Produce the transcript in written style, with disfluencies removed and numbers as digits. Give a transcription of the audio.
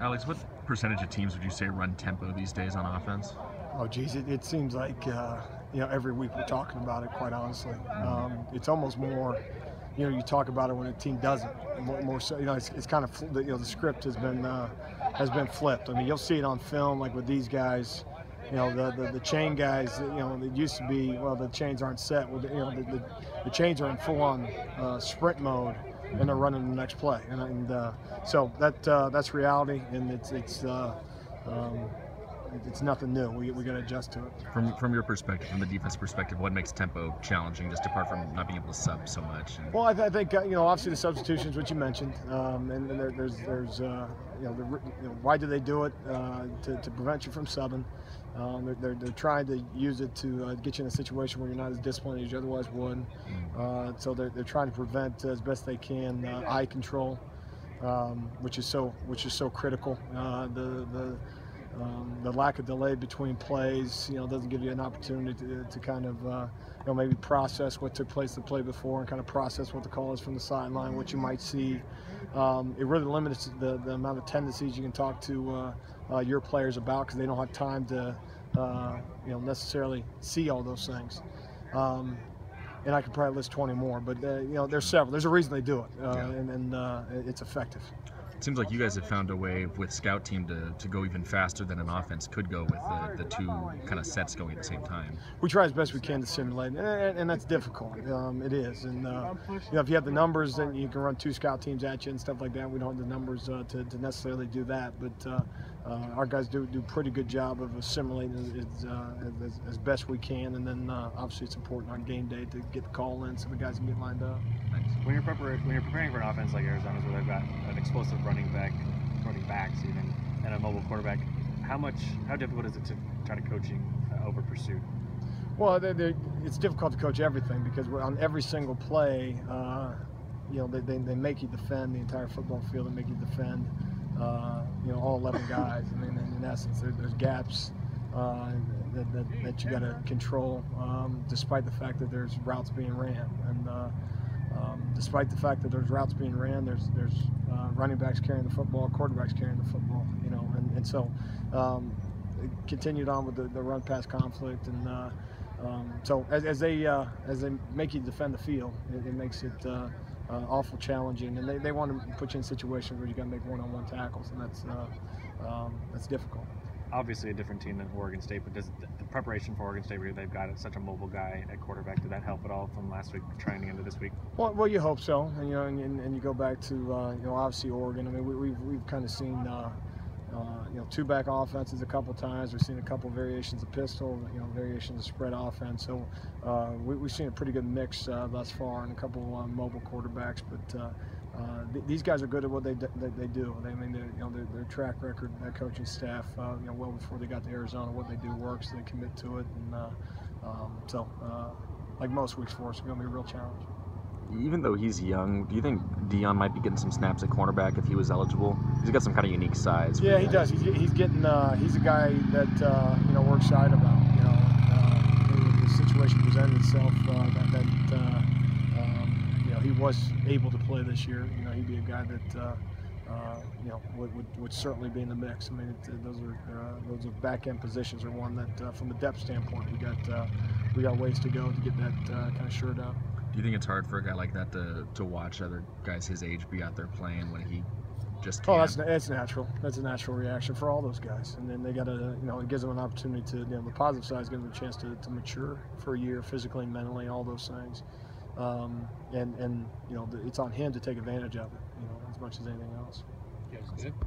Alex, what percentage of teams would you say run tempo these days on offense? Oh, geez, it seems like every week we're talking about it. Quite honestly, it's almost more. You talk about it when a team doesn't. More so, it's kind of the script has been flipped. I mean, you'll see it on film, like with these guys. The chain guys. It used to be, well, the chains aren't set. Well, the chains are in full-on sprint mode, and they're running the next play. So that's reality, and it's nothing new. We got to adjust to it. From your perspective, from the defense perspective, what makes tempo challenging, just apart from not being able to sub so much? Well, I think obviously the substitutions, which you mentioned, and there's why do they do it? To prevent you from subbing. They're trying to use it to get you in a situation where you're not as disciplined as you otherwise would. So they're trying to prevent as best they can eye control, which is so critical. The lack of delay between plays, doesn't give you an opportunity to kind of, maybe process what took place the play before and kind of process what the call is from the sideline, what you might see. It really limits the amount of tendencies you can talk to your players about, because they don't have time to, necessarily see all those things. And I could probably list 20 more, but there's several. There's a reason they do it, and it's effective. It seems like you guys have found a way with scout team to go even faster than an offense could go with the two kind of sets going at the same time. We try as best we can to simulate, and that's difficult. It is, and if you have the numbers, then you can run two scout teams at you and stuff like that. We don't have the numbers to necessarily do that, but our guys do a pretty good job of assimilating as best we can, and then obviously it's important on game day to get the call in so the guys can get lined up. Thanks. When you're preparing for an offense like Arizona's, where they've got an explosive running backs even, and a mobile quarterback, how difficult is it to try to coaching over pursuit? Well, it's difficult to coach everything, because on every single play, they make you defend the entire football field. They make you defend, all 11 guys. I mean, in essence, there's gaps that you got to control, despite the fact that there's routes being ran, and despite the fact that there's routes being ran, there's running backs carrying the football, quarterbacks carrying the football, and so continued on with the run-pass conflict, and so as they make you defend the field, it makes it awful challenging, and they want to put you in situations where you got to make one-on-one tackles, and that's difficult. Obviously a different team than Oregon State, but does the preparation for Oregon State, where they've got such a mobile guy at quarterback, did that help at all from last week training into this week? Well, you hope so, and and you go back to obviously Oregon. I mean, we've kind of seen two-back offenses a couple times. We've seen a couple variations of pistol, variations of spread offense. So we've seen a pretty good mix thus far, and a couple mobile quarterbacks. But these guys are good at what they do. Their track record, their coaching staff, well before they got to Arizona, what they do works. They commit to it, and like most weeks for us, it's going to be a real challenge. Even though he's young, do you think Dion might be getting some snaps at cornerback if he was eligible? He's got some kind of unique size. Yeah, he does. He's getting. He's a guy that we're excited about. The situation presented itself he was able to play this year. He'd be a guy that would certainly be in the mix. I mean, those are back end positions are one that from a depth standpoint we got ways to go to get that kind of shored up. Do you think it's hard for a guy like that to watch other guys his age be out there playing when he just can't? Oh, that's natural. That's a natural reaction for all those guys. And then they got to, it gives them an opportunity to, the positive side is giving them a chance to mature for a year, physically, mentally, all those things. And it's on him to take advantage of it, as much as anything else. Yes.